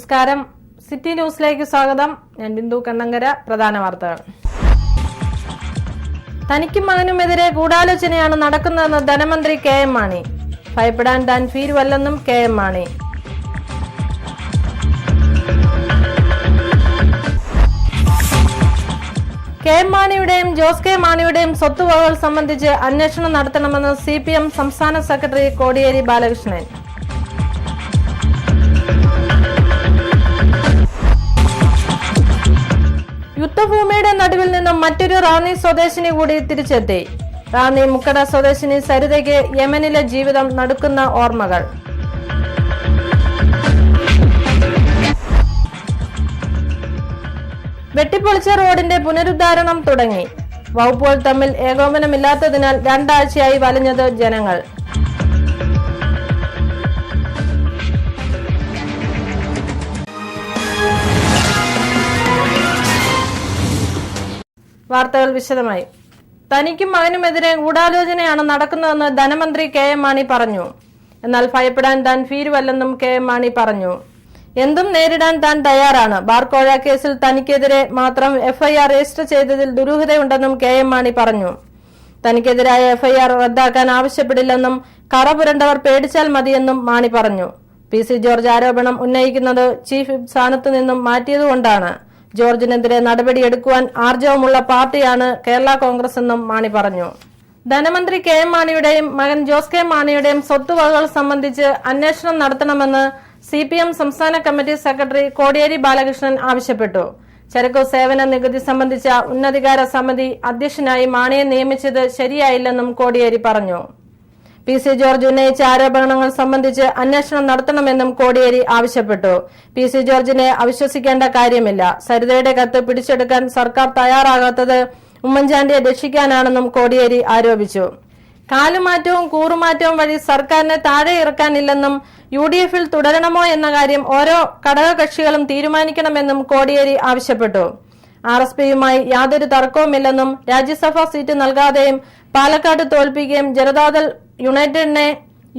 നമസ്കാരം. സിറ്റി ന്യൂസിലേക്ക് സ്വാഗതം. ഞാൻ ബിന്ദു കണ്ണങ്കര. പ്രധാന വാർത്തകൾ. തനിക്കും മകനുമെതിരെ ഗൂഢാലോചനയാണ് നടക്കുന്നതെന്ന് ധനമന്ത്രി കെ.എം. മാണി. ഭയപ്പെടാൻ താൻ ഭീരുവല്ലെന്നും കെ.എം. മാണി. കെ.എം. മാണിയുടെയും ജോസ് കെ മാണിയുടെയും സ്വത്തുവകകൾ സംബന്ധിച്ച് അന്വേഷണം നടത്തണമെന്ന് CPM സംസ്ഥാന സെക്രട്ടറി കോടിയേരി ബാലകൃഷ്ണൻ. യുദ്ധഭൂമിയുടെ നടുവിൽ നിന്നും മറ്റൊരു റാന്നി സ്വദേശിനി കൂടി തിരിച്ചെത്തി. റാന്നി മുക്കട സ്വദേശിനി സരിതയ്ക്ക് യമനിലെ ജീവിതം നടുക്കുന്ന ഓർമ്മകൾ. വെട്ടിപ്പൊളിച്ച റോഡിന്റെ പുനരുദ്ധാരണം തുടങ്ങി. വകുപ്പുകൾ തമ്മിൽ ഏകോപനമില്ലാത്തതിനാൽ 2 ആഴ്ചയായി വലഞ്ഞത് ജനങ്ങൾ. വാർത്തകൾ വിശദമായി. തനിക്കും മകനുമെതിരെ ഗൂഢാലോചനയാണ് നടക്കുന്നതെന്ന് ധനമന്ത്രി കെ.എം. മാണി പറഞ്ഞു. എന്നാൽ ഭയപ്പെടാൻ താൻ ഭീരുവല്ലെന്നും കെ.എം. മാണി പറഞ്ഞു. എന്തും നേരിടാൻ താൻ തയ്യാറാണ്. ബാർക്കോഴ കേസിൽ തനിക്കെതിരെ മാത്രം FIR രജിസ്റ്റർ ചെയ്തതിൽ ദുരൂഹതയുണ്ടെന്നും കെ.എം. മാണി പറഞ്ഞു. തനിക്കെതിരായ FIR റദ്ദാക്കാൻ ആവശ്യപ്പെടില്ലെന്നും കറ പുരണ്ടവർ പേടിച്ചാൽ മതിയെന്നും മാണി പറഞ്ഞു. PC ജോർജ് ആരോപണം ഉന്നയിക്കുന്നത് ചീഫ് വിപ്പ് സ്ഥാനത്ത് നിന്നും മാറ്റിയതുകൊണ്ടാണ്. ജോർജിനെതിരെ നടപടിയെടുക്കുവാൻ ആർജവമുള്ള പാർട്ടിയാണ് കേരള കോൺഗ്രസ് എന്നും മാണി പറഞ്ഞു. ധനമന്ത്രി കെ.എം. മാണിയുടെയും മകൻ ജോസ് കെ മാണിയുടെയും സ്വത്തുവകകൾ സംബന്ധിച്ച് അന്വേഷണം നടത്തണമെന്ന് CPM സംസ്ഥാന കമ്മിറ്റി സെക്രട്ടറി കോടിയേരി ബാലകൃഷ്ണൻ ആവശ്യപ്പെട്ടു. ചരക്കു സേവന നികുതി സംബന്ധിച്ച ഉന്നതാധികാര സമിതി അധ്യക്ഷനായി മാണിയെ നിയമിച്ചത് ശരിയായില്ലെന്നും കോടിയേരി പറഞ്ഞു. PC ജോർജ് ഉന്നയിച്ച ആരോപണങ്ങൾ സംബന്ധിച്ച് അന്വേഷണം നടത്തണമെന്നും കോടിയേരി ആവശ്യപ്പെട്ടു. PC ജോർജിനെ അവിശ്വസിക്കേണ്ട കാര്യമില്ല. സരിതയുടെ കത്ത് പിടിച്ചെടുക്കാൻ സർക്കാർ തയ്യാറാകാത്തത് ഉമ്മൻചാണ്ടിയെ രക്ഷിക്കാനാണെന്നും കോടിയേരി ആരോപിച്ചു. കാലുമാറ്റവും കൂറുമാറ്റവും വഴി സർക്കാരിനെ താഴെ ഇറക്കാനില്ലെന്നും UDF-ൽ തുടരണമോ എന്ന കാര്യം ഓരോ ഘടകകക്ഷികളും തീരുമാനിക്കണമെന്നും കോടിയേരി ആവശ്യപ്പെട്ടു. RSPയുമായി യാതൊരു തർക്കവുമില്ലെന്നും രാജ്യസഭാ സീറ്റ് നൽകാതെയും പാലക്കാട് തോൽപ്പിക്കുകയും ജനതാദൾ യുണൈറ്റഡിനെ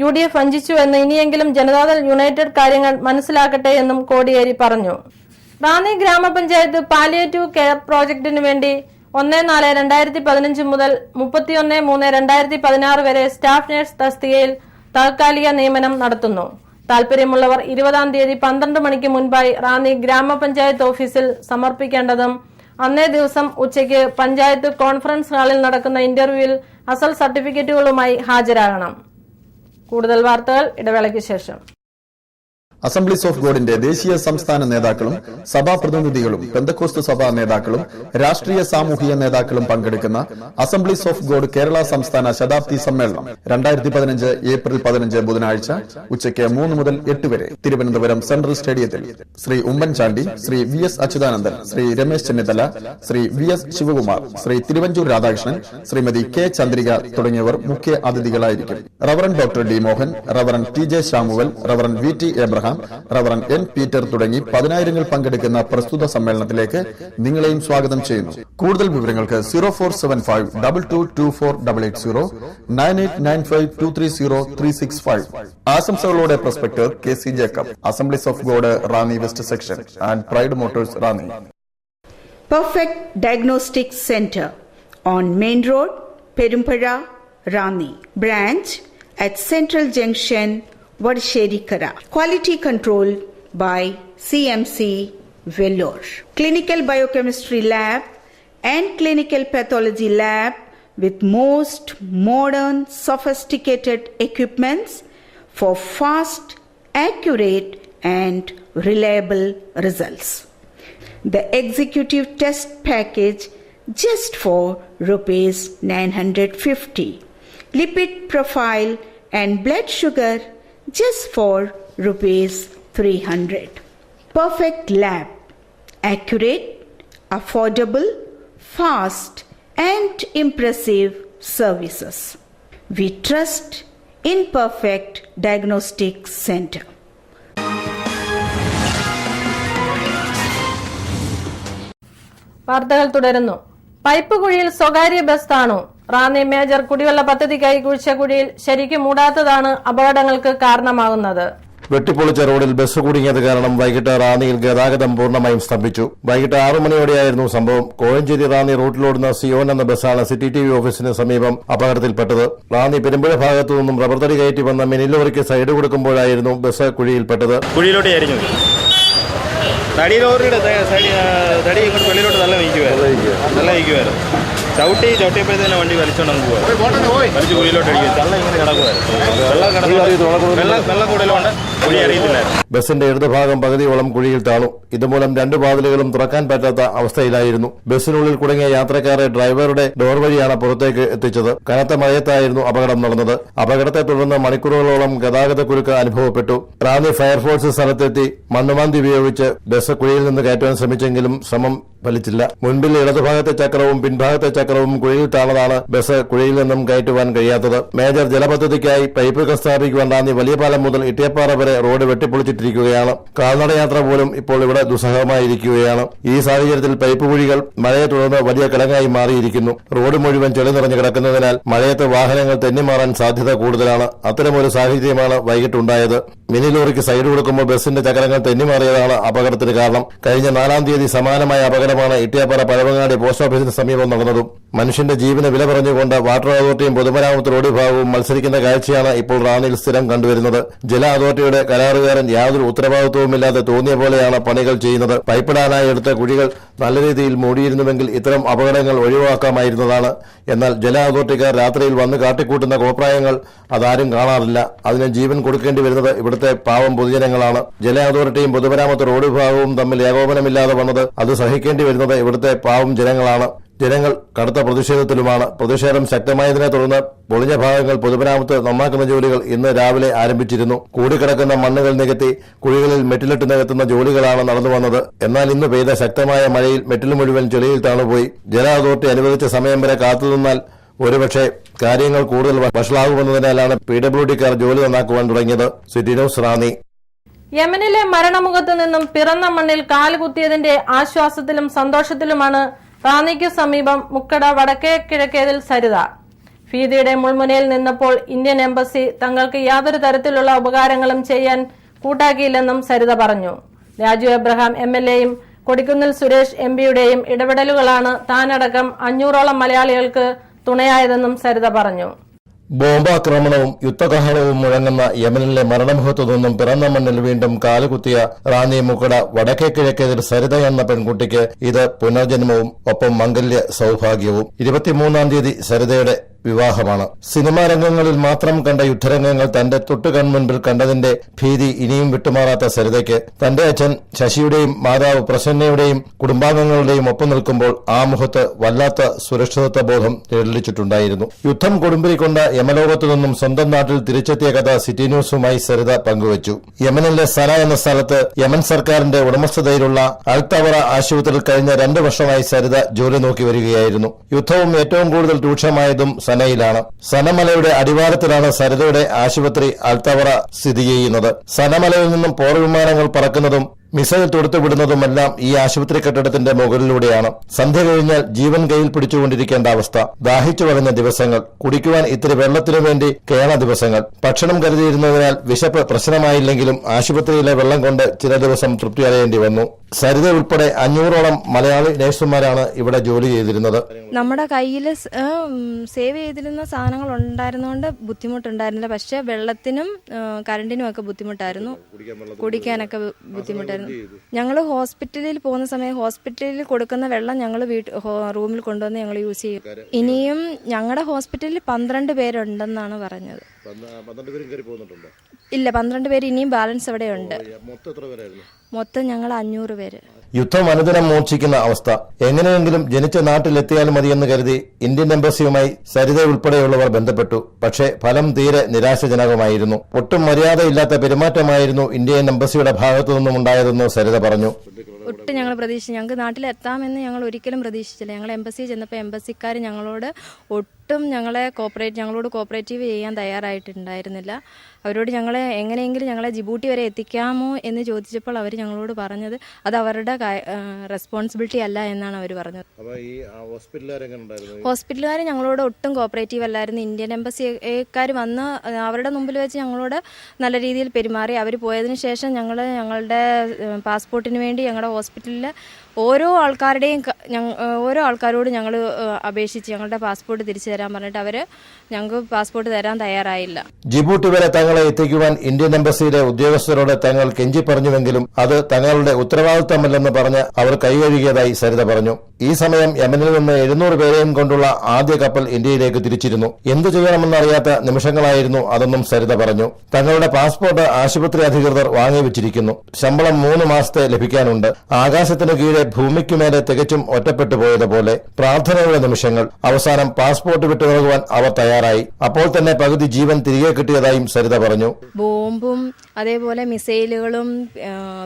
UDF വഞ്ചിച്ചുവെന്ന് ഇനിയെങ്കിലും ജനതാദൾ യുണൈറ്റഡ് കാര്യങ്ങൾ മനസ്സിലാക്കട്ടെ എന്നും കോടിയേരി പറഞ്ഞു. റാന്നി ഗ്രാമപഞ്ചായത്ത് പാലിയേറ്റീവ് കെയർ പ്രോജക്ടിനു വേണ്ടി 1/4/2015 മുതൽ 31/3/2016 വരെ സ്റ്റാഫ് നഴ്സ് തസ്തികയിൽ താൽക്കാലിക നിയമനം നടത്തുന്നു. താൽപര്യമുള്ളവർ 20-ാം തീയതി 12 മണിക്ക് മുൻപായി റാന്നി ഗ്രാമപഞ്ചായത്ത് ഓഫീസിൽ സമർപ്പിക്കേണ്ടതും അന്നേ ദിവസം ഉച്ചയ്ക്ക് പഞ്ചായത്ത് കോൺഫറൻസ് ഹാളിൽ നടക്കുന്ന ഇന്റർവ്യൂവിൽ അസൽ സർട്ടിഫിക്കറ്റുകളുമായി ഹാജരാകണം. കൂടുതൽ വാർത്തകൾ ഇടവേളയ്ക്ക് ശേഷം. അസംബ്ലീസ് ഓഫ് ഗോഡിന്റെ ദേശീയ സംസ്ഥാന നേതാക്കളും സഭാ പ്രതിനിധികളും പെന്തക്കോസ്ത് സഭാ നേതാക്കളും രാഷ്ട്രീയ സാമൂഹിക നേതാക്കളും പങ്കെടുക്കുന്ന അസംബ്ലീസ് ഓഫ് ഗോഡ് കേരള സംസ്ഥാന ശതാബ്ദി സമ്മേളനം 2015 ഏപ്രിൽ 15 ബുധനാഴ്ച ഉച്ചയ്ക്ക് 3 മുതൽ 8 വരെ തിരുവനന്തപുരം സെൻട്രൽ സ്റ്റേഡിയത്തിൽ Shri Oommen Chandy, Shri VS Achuthanandan, Shri Ramesh Chennithala, Shri VS Shivakumar, Shri Thiruvanchoor Radhakrishnan, Shrimati K Chandrika തുടങ്ങിയവർ മുഖ്യ അതിഥികളായിരിക്കും. Reverend doctor D Mohan, reverend TJ Samuel, reverend VT Abraham, reverend N Peter തുടങ്ങി 10,000 പങ്കെടുക്കുന്ന പ്രസ്തുത സമ്മേളനത്തിലേക്ക് നിങ്ങളെയും സ്വാഗതം ചെയ്യുന്നു. കൂടുതൽ വിവരങ്ങൾക്ക് 0475222480 9895230365. ആശംസകളോടെ പ്രൊസ്പെക്ടർ KC Jacob, assemblies of God Ranni west section and pride Motors Ranni. Perfect Diagnostic Center on Main Road, Perumpara, Rani. Branch at Central Junction, Vadasherikara. Quality control by CMC Vellore. Clinical Biochemistry Lab and Clinical Pathology Lab with most modern sophisticated equipments for fast, accurate and reliable results. The executive test package just for ₹950. Lipid profile and blood sugar just for ₹300. Perfect Lab. Accurate, affordable, fast and impressive services. We trust in Perfect Diagnostic Center. വാർത്തകൾ തുടരുന്നു. Pipe കുഴിയിൽ സ്വകാര്യ bus താണു. Ranni major കുടിവെള്ള പദ്ധതിക്കായി കുഴിച്ച കുഴിയിൽ ശരിക്കും മൂടാത്തതാണ് അപകടങ്ങൾക്ക് കാരണമാകുന്നത്. വെട്ടിപ്പൊളിച്ച റോഡിൽ ബസ് കുടുങ്ങിയത് കാരണം വൈകിട്ട് റാന്നിയിൽ ഗതാഗതം പൂർണ്ണമായും സ്തംഭിച്ചു. വൈകിട്ട് 6 മണിയോടെയായിരുന്നു സംഭവം. കോഴഞ്ചേരി റാന്നി റൂട്ടിലോടുന്ന സിയോൻ എന്ന ബസ്സാണ് സിറ്റി TV ഓഫീസിന് സമീപം അപകടത്തിൽപ്പെട്ടത്. റാന്നി പെരുമ്പുഴ ഭാഗത്തു നിന്നും റബ്ബർ തടി കയറ്റി വന്ന മിനി ലോറിക്ക് സൈഡ് കൊടുക്കുമ്പോഴായിരുന്നു ബസ് കുഴിയിൽപ്പെട്ടത്. കുഴിയിലോട്ട് ആയിരുന്നു തടി ലോറിയുടെ തടി ഇങ്ങോട്ട് വെളിയിലോട്ട് നല്ല നിൽക്കുമായിരുന്നു. ചവിട്ടിയപ്പോഴത്തേനെ വണ്ടി വലിച്ചോണ്ട് പോവാ. വലിച്ച് കുഴിയിലോട്ട് അടിക്കുക. വെള്ളം ഇങ്ങനെ കിടക്കുമായിരുന്നു. വെള്ളം കൂടുതലുണ്ട്. കുഴി അറിയത്തില്ലായിരുന്നു. ബസിന്റെ ഇടതുഭാഗം പകുതിയോളം കുഴിയിൽ താണു. ഇതുമൂലം 2 വാതിലുകളും തുറക്കാൻ പറ്റാത്ത അവസ്ഥയിലായിരുന്നു. ബസ്സിനുള്ളിൽ കുടുങ്ങിയ യാത്രക്കാരെ ഡ്രൈവറുടെ ഡോർ വഴിയാണ് പുറത്തേക്ക് എത്തിച്ചത്. കനത്ത മഴയത്തായിരുന്നു അപകടം നടന്നത്. അപകടത്തെ തുടർന്ന് മണിക്കൂറുകളോളം ഗതാഗത കുരുക്ക് അനുഭവപ്പെട്ടു. റാന്നി ഫയർഫോഴ്സ് സ്ഥലത്തെത്തി മണ്ണുമാന്തി ഉപയോഗിച്ച് ബസ് കുഴിയിൽ നിന്ന് കയറ്റാൻ ശ്രമിച്ചെങ്കിലും ശ്രമം ഫലിച്ചില്ല. മുൻപിൽ ഇടതുഭാഗത്തെ ചക്രവും പിൻഭാഗത്തെ ചക്രവും കുഴിയിൽ താണതാണ് ബസ് കുഴിയിൽ നിന്നും കയറ്റുവാൻ കഴിയാത്തത്. മേജർ ജലപദ്ധതിക്കായി പൈപ്പുകൾ സ്ഥാപിക്കുവാൻ റാന്നി വലിയ പാലം മുതൽ ഇട്ടിയപ്പാറ വരെ റോഡ് വെട്ടിപ്പൊളിച്ചിട്ടിരിക്കുകയാണ്. കാൽനടയാത്ര പോലും ഇപ്പോൾ ഇവിടെ ദുസ്സഹമായിരിക്കുകയാണ്. ഈ സാഹചര്യത്തിൽ പൈപ്പ് കുഴികൾ മഴയെ തുടർന്ന് വലിയ കിടങ്ങായി മാറിയിരിക്കുന്നു. റോഡ് മുഴുവൻ ചെളി നിറഞ്ഞു കിടക്കുന്നതിനാൽ മഴയത്ത് വാഹനങ്ങൾ തെന്നിമാറാൻ സാധ്യത കൂടുതലാണ്. അത്തരമൊരു സാഹചര്യമാണ് വൈകിട്ടുണ്ടായത്. മിനി ലോറിക്ക് സൈഡ് കൊടുക്കുമ്പോൾ ബസിന്റെ ചക്രങ്ങൾ തെന്നിമാറിയതാണ് അപകടത്തിന് കാരണം. കഴിഞ്ഞ 4-ാം തീയതി സമാനമായ അപകടമാണ് ഇട്ടിയപ്പാറ പഴവങ്ങാടി പോസ്റ്റ് ഓഫീസിന് സമീപം നടന്നതും. മനുഷ്യന്റെ ജീവന് വില പറഞ്ഞുകൊണ്ട് വാട്ടർ അതോറിറ്റിയും പൊതുമരാമത്ത് റോഡ് വിഭാഗവും മത്സരിക്കുന്ന കാഴ്ചയാണ് ഇപ്പോൾ റാന്നിയിൽ സ്ഥിരം കണ്ടുവരുന്നത്. ജല അതോറിറ്റിയുടെ കരാറുകാരൻ യാതൊരു ഉത്തരവാദിത്വവുമില്ലാതെ തോന്നിയ പോലെയാണ് പണികൾ ചെയ്യുന്നത്. പൈപ്പിടാനായി എടുത്ത കുഴികൾ നല്ല രീതിയിൽ മൂടിയിരുന്നുവെങ്കിൽ ഇത്തരം അപകടങ്ങൾ ഒഴിവാക്കാമായിരുന്നതാണ്. എന്നാൽ ജല അതോറിറ്റിക്കാർ രാത്രിയിൽ വന്ന് കാട്ടിക്കൂട്ടുന്ന കോപ്രായങ്ങൾ അതാരും കാണാറില്ല. അതിന് ജീവൻ കൊടുക്കേണ്ടി വരുന്നത് ഇവിടുത്തെ പാവം പൊതുജനങ്ങളാണ്. ജല അതോറിറ്റിയും പൊതുമരാമത്ത് റോഡ് വിഭാഗവും തമ്മിൽ ഏകോപനമില്ലാതെ വന്നത് അത് സഹിക്കേണ്ടി വരുന്നത് ഇവിടുത്തെ പാവം ജനങ്ങളാണ്. ജനങ്ങൾ കടുത്ത പ്രതിഷേധത്തിലുമാണ്. പ്രതിഷേധം ശക്തമായതിനെ തുടർന്ന് പൊളിഞ്ഞ ഭാഗങ്ങൾ പൊതുമരാമത്ത് നന്നാക്കുന്ന ജോലികൾ ഇന്ന് രാവിലെ ആരംഭിച്ചിരുന്നു. കൂടിക്കിടക്കുന്ന മണ്ണുകൾ നികത്തി കുഴികളിൽ മെറ്റിലിട്ട് നികത്തുന്ന ജോലികളാണ് നടന്നു വന്നത്. എന്നാൽ ഇന്ന് പെയ്ത ശക്തമായ മഴയിൽ മെറ്റിൽ മുഴുവൻ ചെളിയിൽ താണുപോയി. ജല അതോറിറ്റി അനുവദിച്ച സമയം വരെ കാത്തുനിന്നാൽ ഒരുപക്ഷെ കാര്യങ്ങൾ കൂടുതൽ വഷളാകുമെന്നതിനാലാണ് PWDക്കാർ ജോലി നന്നാക്കുവാൻ തുടങ്ങിയത്. City news Ranni. യമനിലെ മരണമുഖത്ത് നിന്നും പിറന്ന മണ്ണിൽ കാലുകുത്തിയതിന്റെ ആശ്വാസത്തിലും സന്തോഷത്തിലുമാണ് റാന്നിക്കു സമീപം മുക്കട വടക്കേ കിഴക്കേതിൽ സരിത. ഭീതിയുടെ മുൾമുനയിൽ നിന്നപ്പോൾ ഇന്ത്യൻ എംബസി തങ്ങൾക്ക് യാതൊരു തരത്തിലുള്ള ഉപകാരങ്ങളും ചെയ്യാൻ കൂട്ടാക്കിയില്ലെന്നും സരിത പറഞ്ഞു. രാജു എബ്രഹാം MLAയും കൊടിക്കുന്നിൽ സുരേഷ് MPയുടെയും ഇടപെടലുകളാണ് താനടക്കം 500ഓളം മലയാളികൾക്ക് തുണയായതെന്നും സരിത പറഞ്ഞു. ബോംബാക്രമണവും യുദ്ധകാഹളവും മുഴങ്ങുന്ന യമനിലെ മരണമുഖത്തു നിന്നും പിറന്ന മണ്ണിൽ വീണ്ടും കാലുകുത്തിയ റാന്നി മുക്കട വടക്കേ കിഴക്കേതിൽ സരിത എന്ന പെൺകുട്ടിക്ക് ഇത് പുനർജന്മവും ഒപ്പം മംഗല്യ സൌഭാഗ്യവും. 23-ാം തീയതി സരിതയുടെ വിവാഹമാണ്. സിനിമാ രംഗങ്ങളിൽ മാത്രം കണ്ട യുദ്ധരംഗങ്ങൾ തന്റെ തൊട്ടുകൺമുൻപിൽ കണ്ടതിന്റെ ഭീതി ഇനിയും വിട്ടുമാറാത്ത സരിതയ്ക്ക് തന്റെ അച്ഛൻ ശശിയുടെയും മാതാവ് പ്രസന്നയുടെയും കുടുംബാംഗങ്ങളുടെയും ഒപ്പം നിൽക്കുമ്പോൾ ആ മുഖത്ത് വല്ലാത്ത സുരക്ഷിതത്വ ബോധം നിഴലിച്ചിട്ടുണ്ടായിരുന്നു. യുദ്ധം കൊടുമ്പിരിക്കൊണ്ട യമലോകത്തു നിന്നും സ്വന്തം നാട്ടിൽ തിരിച്ചെത്തിയ കഥ സിറ്റി ന്യൂസുമായി സരിത പങ്കുവച്ചു. യമനിലെ സന എന്ന സ്ഥലത്ത് യമൻ സർക്കാരിന്റെ ഉടമസ്ഥതയിലുള്ള അൽത്തവറ ആശുപത്രിയിൽ കഴിഞ്ഞ 2 വർഷമായി സരിത ജോലി നോക്കി വരികയായിരുന്നു. യുദ്ധവും ഏറ്റവും കൂടുതൽ രൂക്ഷമായതും സനയിലാണ്. സനമലയുടെ അടിവാരത്തിലാണ് സരിതയുടെ ആശുപത്രി അൽത്തവറ സ്ഥിതി ചെയ്യുന്നത്. സനമലയിൽ നിന്നും പോർവിമാനങ്ങൾ പറക്കുന്നതും മിസൈൽ തൊടുത്തുവിടുന്നതുമെല്ലാം ഈ ആശുപത്രി കെട്ടിടത്തിന്റെ മുകളിലൂടെയാണ്. സന്ധ്യ കഴിഞ്ഞാൽ ജീവൻ കയ്യിൽ പിടിച്ചുകൊണ്ടിരിക്കേണ്ട അവസ്ഥ. ദാഹിച്ചു വലഞ്ഞ ദിവസങ്ങൾ, കുടിക്കുവാൻ ഇത്തിരി വെള്ളത്തിനു വേണ്ടി കേണ ദിവസങ്ങൾ. ഭക്ഷണം കരുതിയിരുന്നതിനാൽ വിശപ്പ് പ്രശ്നമായില്ലെങ്കിലും ആശുപത്രിയിലെ വെള്ളം കൊണ്ട് ചില ദിവസം തൃപ്തി അറിയേണ്ടി വന്നു. സരിത ഉൾപ്പെടെ 500ഓളം മലയാളി നഴ്സുമാരാണ് ഇവിടെ ജോലി ചെയ്തിരുന്നത്. നമ്മുടെ കയ്യിൽ സേവ് ചെയ്തിരുന്ന സാധനങ്ങൾ ഉണ്ടായിരുന്നതുകൊണ്ട് ബുദ്ധിമുട്ടുണ്ടായിരുന്നില്ല. പക്ഷെ വെള്ളത്തിനും കറണ്ടിനും ഒക്കെ ബുദ്ധിമുട്ടായിരുന്നു, കുടിക്കാനൊക്കെ ബുദ്ധിമുട്ടായിരുന്നു. ഞങ്ങൾ ഹോസ്പിറ്റലിൽ പോകുന്ന സമയം ഹോസ്പിറ്റലിൽ കൊടുക്കുന്ന വെള്ളം ഞങ്ങൾ റൂമിൽ കൊണ്ടുവന്ന് ഞങ്ങൾ യൂസ് ചെയ്യും. ഇനിയും ഞങ്ങളുടെ ഹോസ്പിറ്റലിൽ 12 പേരുണ്ടെന്നാണ് പറഞ്ഞത്. ഇല്ല, 12 പേര് ഇനിയും ബാലൻസ് അവിടെ ഉണ്ട്. മൊത്തം ഞങ്ങൾ 500 പേര്. യുദ്ധം അനുദിനം മൂർച്ഛിക്കുന്ന അവസ്ഥ. എങ്ങനെയെങ്കിലും ജനിച്ച നാട്ടിലെത്തിയാൽ മതിയെന്ന് കരുതി ഇന്ത്യൻ എംബസിയുമായി സരിത ഉൾപ്പെടെയുള്ളവർ ബന്ധപ്പെട്ടു. പക്ഷേ ഫലം തീരെ നിരാശജനകമായിരുന്നു. ഒട്ടും മര്യാദയില്ലാത്ത പെരുമാറ്റമായിരുന്നു ഇന്ത്യൻ എംബസിയുടെ ഭാഗത്തു നിന്നും ഉണ്ടായതെന്ന് സരിത പറഞ്ഞു. ഒട്ടും ഞങ്ങൾ പ്രതീക്ഷിച്ചു. ഞങ്ങൾക്ക് നാട്ടിലെത്താമെന്ന് ഞങ്ങൾ ഒരിക്കലും പ്രതീക്ഷിച്ചില്ല. ഞങ്ങൾ എംബസിയിൽ ചെന്നപ്പോൾ എംബസിക്കാർ ഞങ്ങളോട് ഒട്ടും ഞങ്ങളോട് കോപ്പറേറ്റീവ് ചെയ്യാൻ തയ്യാറായിട്ടുണ്ടായിരുന്നില്ല. അവരോട് എങ്ങനെയെങ്കിലും ജിബൂട്ടി വരെ എത്തിക്കാമോ എന്ന് ചോദിച്ചപ്പോൾ അവർ ഞങ്ങളോട് പറഞ്ഞത് അത് അവരുടെ റെസ്പോൺസിബിലിറ്റി അല്ല എന്നാണ് അവർ പറഞ്ഞത്. ഹോസ്പിറ്റലുകാർ ഞങ്ങളോട് ഒട്ടും കോപ്പറേറ്റീവ് അല്ലായിരുന്നു. ഇന്ത്യൻ എംബസിക്കാർ വന്ന് അവരുടെ മുമ്പിൽ വെച്ച് ഞങ്ങളോട് നല്ല രീതിയിൽ പെരുമാറി. അവർ പോയതിനു ശേഷം ഞങ്ങളുടെ പാസ്പോർട്ടിന് വേണ്ടി ഞങ്ങളുടെ ഹോസ്പിറ്റലിൽ ഓരോ ആൾക്കാരോട് ഞങ്ങൾ അപേക്ഷിച്ച് ഞങ്ങളുടെ പാസ്പോർട്ട് തിരിച്ചു തരാൻ പറഞ്ഞിട്ട് അവർ ഞങ്ങൾക്ക് പാസ്പോർട്ട് തരാൻ തയ്യാറായില്ല. ജിബൂട്ടി വരെ തങ്ങളെ എത്തിക്കുവാൻ ഇന്ത്യൻ എംബസിയിലെ ഉദ്യോഗസ്ഥരോട് തങ്ങൾ കെഞ്ചി പറഞ്ഞുവെങ്കിലും അത് തങ്ങളുടെ ഉത്തരവാദിത്തമല്ലെന്ന് പറഞ്ഞ് അവർ കൈകഴുകിയതായി സരിത പറഞ്ഞു. ഈ സമയം യമനിൽ നിന്ന് 700 പേരെയും കൊണ്ടുള്ള ആദ്യ കപ്പൽ ഇന്ത്യയിലേക്ക് തിരിച്ചിരുന്നു. എന്തു ചെയ്യണമെന്നറിയാത്ത നിമിഷങ്ങളായിരുന്നു അതെന്നും സരിത പറഞ്ഞു. തങ്ങളുടെ പാസ്പോർട്ട് ആശുപത്രി അധികൃതർ വാങ്ങിവെച്ചിരിക്കുന്നു. ശമ്പളം 3 മാസത്തെ ലഭിക്കാനുണ്ട്. ആകാശത്തിന് കീഴെ ഭൂമിക്കുമേലെ തികച്ചും ഒറ്റപ്പെട്ടു പോയതുപോലെ പ്രാർത്ഥനയുടെ നിമിഷങ്ങൾ. അവസാനം പാസ്പോർട്ട് വിട്ടുനൽകുവാൻ അവർ തയ്യാറായി. അപ്പോൾ തന്നെ പകുതി ജീവൻ തിരികെ കിട്ടിയതായും സരിത പറഞ്ഞു. ബോംബും അതേപോലെ മിസൈലുകളും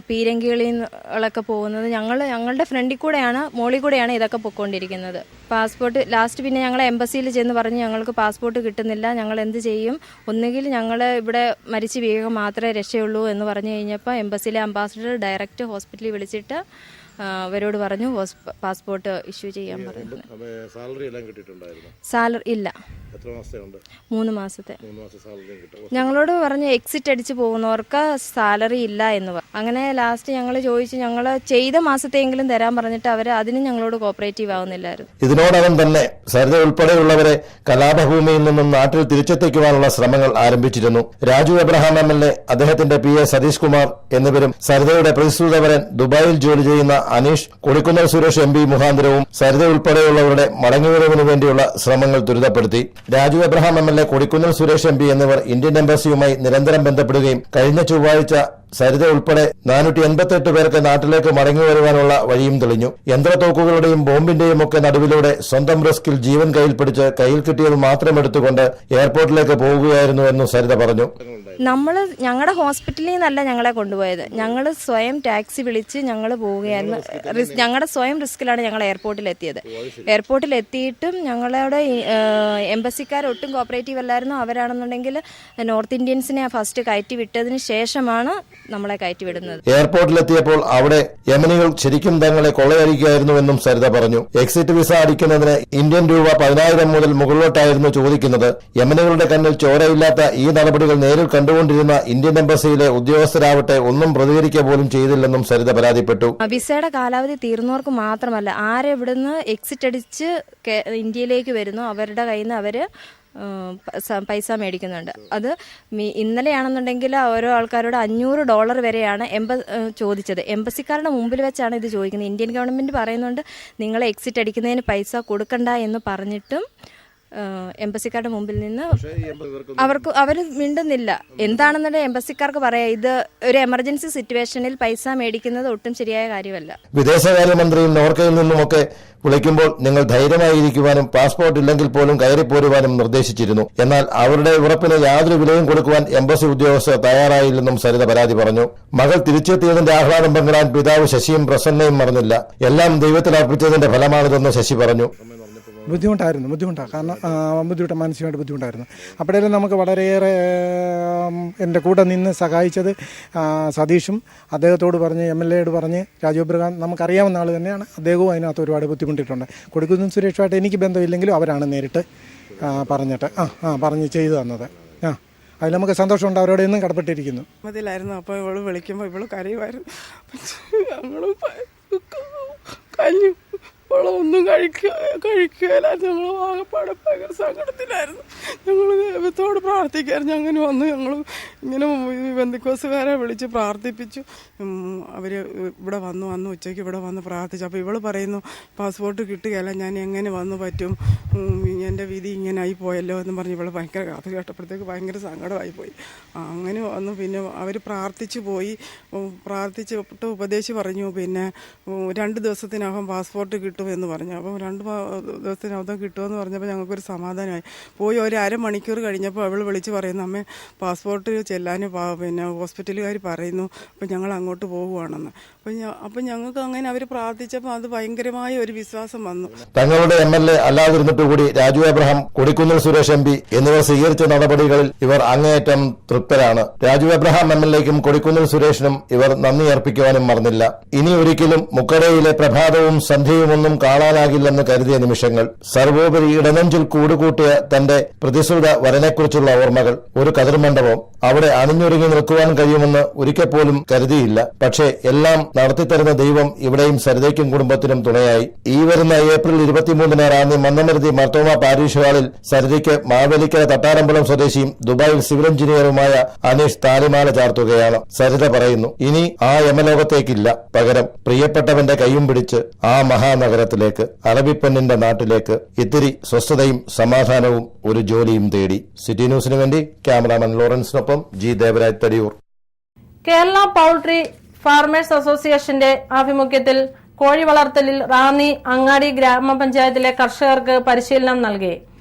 പീരങ്കികളൊക്കെ പോകുന്നത് ഞങ്ങളുടെ ഫ്രണ്ടിൽ കൂടെയാണ്, മോളിൽ കൂടെയാണ് ഇതൊക്കെ പൊയ്ക്കൊണ്ടിരിക്കുന്നത്. പാസ്പോർട്ട് ലാസ്റ്റ് പിന്നെ ഞങ്ങൾ എംബസിയിൽ ചെന്ന് പറഞ്ഞ് ഞങ്ങൾക്ക് പാസ്പോർട്ട് കിട്ടുന്നില്ല, ഞങ്ങൾ എന്ത് ചെയ്യും, ഒന്നുകിൽ ഞങ്ങൾ ഇവിടെ മരിച്ചു വീഴുക മാത്രമേ രക്ഷയുള്ളൂ എന്ന് പറഞ്ഞു കഴിഞ്ഞപ്പോൾ എംബസിയിലെ അംബാസിഡർ ഡയറക്റ്റ് ഹോസ്പിറ്റലിൽ വിളിച്ചിട്ട് അവരോട് പറഞ്ഞു പാസ്പോർട്ട് ഇഷ്യൂ ചെയ്യാൻ പറഞ്ഞു. സാലറി ഇല്ല, 3 മാസത്തെ. ഞങ്ങളോട് പറഞ്ഞു എക്സിറ്റ് അടിച്ച് പോകുന്നവർക്ക് സാലറി ഇല്ല എന്ന് പറഞ്ഞു. അങ്ങനെ ലാസ്റ്റ് ഞങ്ങൾ ചോദിച്ചു, ഞങ്ങൾ ചെയ്ത മാസത്തെയെങ്കിലും തരാൻ പറഞ്ഞിട്ട് അവർ അതിനും ഞങ്ങളോട് കോപ്പറേറ്റീവ് ആവുന്നില്ലായിരുന്നു. ഇതിനോടകം തന്നെ സരിത ഉൾപ്പെടെയുള്ളവരെ കലാപഭൂമിയിൽ നിന്നും നാട്ടിൽ തിരിച്ചെത്തിക്കുവാനുള്ള ശ്രമങ്ങൾ ആരംഭിച്ചിരുന്നു. രാജു എബ്രഹാം MLA, അദ്ദേഹത്തിന്റെ PA സതീഷ് കുമാർ എന്നിവരും സരിതയുടെ പ്രതിശ്രുതവരൻ ദുബായിൽ ജോലി ചെയ്യുന്ന അനീഷ്, കൊടിക്കുന്നിൽ സുരേഷ് MP മുഖാന്തരവും സരിത ഉൾപ്പെടെയുള്ളവരുടെ മടങ്ങിവരവിനു വേണ്ടിയുള്ള ശ്രമങ്ങൾ ത്വരിതപ്പെടുത്തി. രാജു എബ്രഹാം MLA, കൊടിക്കുന്നിൽ സുരേഷ് MP എന്നിവർ ഇന്ത്യൻ എംബസിയുമായി നിരന്തരം ബന്ധപ്പെടുകയും കഴിഞ്ഞ ചൊവ്വാഴ്ച സരിത ഉൾപ്പെടെ 488 പേർക്ക് നാട്ടിലേക്ക് മടങ്ങി വരുവാനുള്ള വഴിയും തെളിഞ്ഞു. യന്ത്രത്തോക്കുകളുടെയും ബോംബിന്റെയും ഒക്കെ നടുവിലൂടെ സ്വന്തം റിസ്കിൽ ജീവൻ കയ്യിൽ പിടിച്ച് കയ്യിൽ കിട്ടിയത് മാത്രം എടുത്തുകൊണ്ട് എയർപോർട്ടിലേക്ക് പോകുകയായിരുന്നുവെന്നും സരിത പറഞ്ഞു. ഞങ്ങളുടെ ഹോസ്പിറ്റലിൽ നിന്നല്ല ഞങ്ങളെ കൊണ്ടുപോയത്, ഞങ്ങൾ സ്വയം ടാക്സി വിളിച്ച് ഞങ്ങൾ പോവുകയായിരുന്നു. ഞങ്ങളുടെ സ്വയം റിസ്കിലാണ് ഞങ്ങൾ എയർപോർട്ടിൽ എത്തിയത്. എയർപോർട്ടിൽ എത്തിയിട്ടും ഞങ്ങളോട് എംബസിക്കാർ ഒട്ടും കോപ്പറേറ്റീവ് അല്ലായിരുന്നു. അവരാണെന്നുണ്ടെങ്കിൽ നോർത്ത് ഇന്ത്യൻസിനെ ഫസ്റ്റ് കയറ്റി വിട്ടതിന് ശേഷമാണ് നമ്മളെ കയറ്റി വിടുന്നത്. എയർപോർട്ടിലെത്തിയപ്പോൾ അവിടെ യമനികൾ ശരിക്കും തങ്ങളെ കൊള്ളയടിക്കുകയായിരുന്നുവെന്നും സരിത പറഞ്ഞു. എക്സിറ്റ് വിസ അടിക്കുന്നതിന് ഇന്ത്യൻ രൂപ 10,000 മുതൽ മുകളിലോട്ടായിരുന്നു ചോദിക്കുന്നത്. യമനികളുടെ കണ്ണിൽ ചോരയില്ലാത്ത ഈ നടപടികൾ നേരിൽ കണ്ടുകൊണ്ടിരുന്ന ഇന്ത്യൻ എംബസിയിലെ ഉദ്യോഗസ്ഥരാവട്ടെ ഒന്നും പ്രതികരിക്കുക പോലും ചെയ്തില്ലെന്നും സരിത പരാതിപ്പെട്ടു. വിസയുടെ കാലാവധി തീർന്നവർക്ക് മാത്രമല്ല, ആരെവിടുന്ന് എക്സിറ്റ് അടിച്ച് ഇന്ത്യയിലേക്ക് വരുന്നു അവരുടെ കയ്യിൽ നിന്ന് അവര് പൈസ മേടിക്കുന്നുണ്ട്. അത് ഇന്നലെയാണെന്നുണ്ടെങ്കിൽ ഓരോ ആൾക്കാരോട് $500 വരെയാണ് ചോദിച്ചത്. എംബസിക്കാരുടെ മുമ്പിൽ വെച്ചാണ് ഇത് ചോദിക്കുന്നത്. ഇന്ത്യൻ ഗവൺമെന്റ് പറയുന്നുണ്ട് നിങ്ങൾ എക്സിറ്റ് അടിക്കുന്നതിന് പൈസ കൊടുക്കണ്ട എന്ന് പറഞ്ഞിട്ടും എംബസിക്കാരുടെ മുമ്പിൽ നിന്ന് അവർ മിണ്ടുന്നില്ല. എന്താണെന്നുണ്ടെങ്കിൽ എംബസിക്കാർക്ക് പറയാം, ഇത് ഒരു എമർജൻസി സിറ്റുവേഷനിൽ പൈസ മേടിക്കുന്നത് ഒട്ടും ശരിയായ കാര്യമല്ല. വിദേശകാര്യമന്ത്രിയും നോർക്കയിൽ നിന്നുമൊക്കെ വിളിക്കുമ്പോൾ നിങ്ങൾ ധൈര്യമായിരിക്കുവാനും പാസ്പോർട്ട് ഇല്ലെങ്കിൽ പോലും കയറിപ്പോരുവാനും നിർദ്ദേശിച്ചിരുന്നു. എന്നാൽ അവരുടെ ഉറപ്പിന് യാതൊരു വിലയും കൊടുക്കുവാൻ എംബസി ഉദ്യോഗസ്ഥർ തയ്യാറായില്ലെന്നും സരിത പരാതി പറഞ്ഞു. മകൾ തിരിച്ചെത്തിയതിന്റെ ആഹ്ലാദം പങ്കിടാൻ പിതാവ് ശശിയും പ്രസന്നയും മറന്നില്ല. എല്ലാം ദൈവത്തിൽ അർപ്പിച്ചതിന്റെ ഫലമാണിതെന്ന് ശശി പറഞ്ഞു. ബുദ്ധിമുട്ടാണ്. കാരണം മാനസികമായിട്ട് ബുദ്ധിമുട്ടായിരുന്നു. അപ്പോഴേലും നമുക്ക് വളരെയേറെ എൻ്റെ കൂടെ നിന്ന് സഹായിച്ചത് സതീഷും അദ്ദേഹത്തോട് പറഞ്ഞ് MLAയോട് പറഞ്ഞ് രാജു എബ്രഹാം നമുക്കറിയാവുന്ന ആൾ തന്നെയാണ്. അദ്ദേഹവും അതിനകത്ത് ഒരുപാട് ബുദ്ധിമുട്ടിയിട്ടുണ്ട്. കൊടിക്കുന്നിൽ സുരേഷുമായിട്ട് എനിക്ക് ബന്ധമില്ലെങ്കിലും അവരാണ് നേരിട്ട് പറഞ്ഞ് ചെയ്തു തന്നത്. അതിൽ നമുക്ക് സന്തോഷമുണ്ട്. അവരോട് ഇന്നും കടപ്പെട്ടിരിക്കുന്നു. അതിലായിരുന്നു. അപ്പോൾ ഇവള് വിളിക്കുമ്പോൾ ഇവള് കരയുമായിരുന്നു. ഞങ്ങളും കഴിഞ്ഞു ഒന്നും കഴിക്കുകയില്ല. ഞങ്ങൾ ആകെപ്പാടെ ഭയങ്കര സങ്കടത്തിലായിരുന്നു. ഞങ്ങൾ ദൈവത്തോട് പ്രാർത്ഥിക്കായിരുന്നു. അങ്ങനെ വന്ന് ഞങ്ങൾ ഇങ്ങനെ ബന്ധുക്കോസുകാരെ വിളിച്ച് പ്രാർത്ഥിപ്പിച്ചു. അവർ ഇവിടെ വന്നു ഉച്ചയ്ക്ക് ഇവിടെ വന്ന് പ്രാർത്ഥിച്ചു. അപ്പോൾ ഇവള് പറയുന്നു പാസ്പോർട്ട് കിട്ടുകയല്ല, ഞാൻ എങ്ങനെ വന്നു പറ്റും, എൻ്റെ വിധി ഇങ്ങനെ ആയി പോയല്ലോ എന്ന് പറഞ്ഞ് ഇവള് ഭയങ്കര കഥ കേട്ടപ്പോഴത്തേക്ക് ഭയങ്കര സങ്കടമായി പോയി. അങ്ങനെ വന്നു. പിന്നെ അവർ പ്രാർത്ഥിച്ചു പോയി. പ്രാർത്ഥിച്ചിട്ട് ഉപദേശി പറഞ്ഞു പിന്നെ 2 ദിവസത്തിനകം പാസ്പോർട്ട് കിട്ടും എന്ന് പറഞ്ഞു. അപ്പം 2 ദിവസത്തിനകം കിട്ടുമെന്ന് പറഞ്ഞപ്പോൾ ഞങ്ങൾക്കൊരു സമാധാനമായി. പോയി ഒരു 1/2 മണിക്കൂർ കഴിഞ്ഞപ്പോൾ അവൾ വിളിച്ച് പറയുന്നു, അമ്മേ പാസ്പോർട്ട് ചെല്ലാൻ പിന്നെ ഹോസ്പിറ്റലുകാർ പറയുന്നു. അപ്പം ഞങ്ങൾ അങ്ങോട്ട് പോകുവാണെന്ന്. അപ്പം ഞങ്ങൾക്ക് അങ്ങനെ അവർ പ്രാർത്ഥിച്ചപ്പോൾ അത് ഭയങ്കരമായ ഒരു വിശ്വാസം വന്നു. തങ്ങളുടെ MLA അല്ലാതിരുന്നിട്ട് കൂടി രാജു എബ്രഹാം, കൊടിക്കുന്നിൽ സുരേഷ് MP എന്നിവർ സ്വീകരിച്ച നടപടികളിൽ ഇവർ അങ്ങേയറ്റം തൃപ്തരാണ്. രാജു എബ്രഹാം MLAയ്ക്കും കൊടിക്കുന്നിൽ സുരേഷിനും ഇവർ നന്ദി അർപ്പിക്കുവാനും മറന്നില്ല. ഇനി ഒരിക്കലും മുക്കടയിലെ പ്രഭാതവും സന്ധ്യയുമൊന്നും കാണാനാകില്ലെന്ന് കരുതിയ നിമിഷങ്ങൾ, സർവോപരി ഇടനെഞ്ചിൽ കൂടുകൂട്ടിയ തന്റെ പ്രതിശ്രുത വരനെക്കുറിച്ചുള്ള ഓർമ്മകൾ, ഒരു കതിർമണ്ഡപം, അവിടെ അണിഞ്ഞൊരുങ്ങി നിൽക്കുവാൻ കഴിയുമെന്ന് ഒരിക്കൽ പോലും കരുതിയില്ല. പക്ഷേ എല്ലാം നടത്തിത്തരുന്ന ദൈവം ഇവിടെയും സരിതയ്ക്കും കുടുംബത്തിനും തുണയായി. ഈ വരുന്ന ഏപ്രിൽ 23 റാന്നി മന്നമരുതി മർത്തോമ പാരീഷ് ഹാളിൽ സരിതയ്ക്ക് മാവേലിക്കര തട്ടാരമ്പലം സ്വദേശിയും ദുബായിൽ സിവിൽ എഞ്ചിനീയറുമായ അനീഷ് താലിമാല ചാർത്തുകയാണ്. സരിത പറയുന്നു, ഇനി ആ യമലോകത്തേക്കില്ല, പകരം പ്രിയപ്പെട്ടവന്റെ കൈയും പിടിച്ച് ആ മഹാനഗരത്തിലേക്ക്, അറബിപ്പെണ്ണിന്റെ നാട്ടിലേക്ക്, ഇത്തിരി സ്വസ്ഥതയും സമാധാനവും ഒരു ജോലിയും തേടി. സിറ്റി ന്യൂസിനു വേണ്ടി ക്യാമറാമാൻ ലോറൻസിനൊപ്പം G Devaraj Thadiyoor. Kerala poultry farmers അസോസിയേഷന്റെ ആഭിമുഖ്യത്തിൽ കോഴി വളർത്തലിൽ റാന്നി അങ്ങാടി ഗ്രാമപഞ്ചായത്തിലെ കർഷകർക്ക് പരിശീലനം നൽകി.